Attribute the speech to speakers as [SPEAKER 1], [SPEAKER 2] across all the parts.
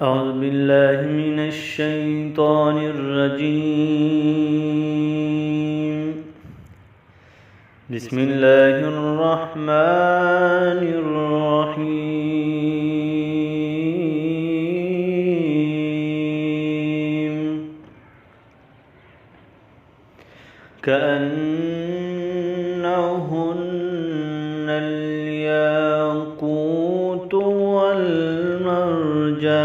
[SPEAKER 1] أعوذ بالله من الشيطان الرجيم. بسم الله الرحمن الرحيم. كأنهن الياقوت والمرجان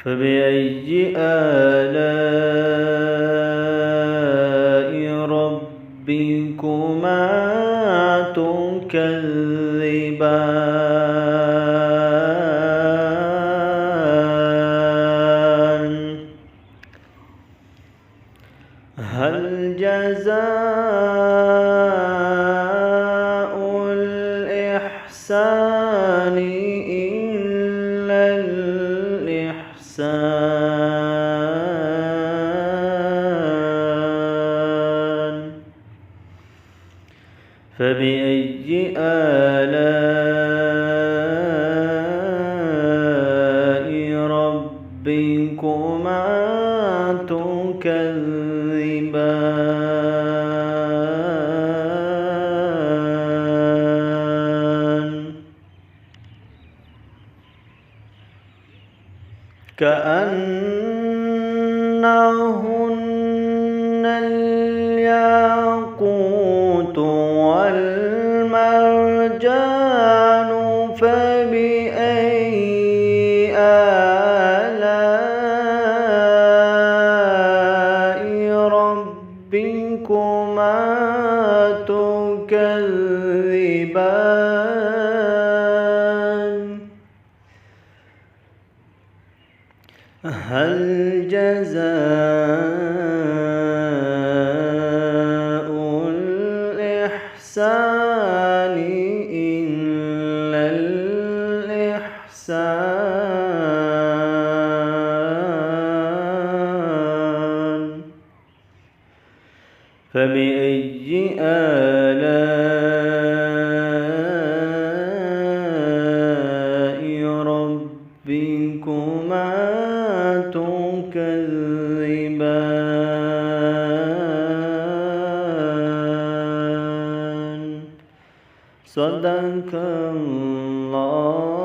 [SPEAKER 1] فبأي آلاء ربكما تكذبان هل جزاء الإحسان إلا الإحسان فبأي آلاء ربكما تكذبان كأنهن الياقوت والمرجان فبأي آلاء ربكما تكذبان هل جزاء الإحسان إلا الإحسان فبأي آلاء ربكما تكذبان صدق الله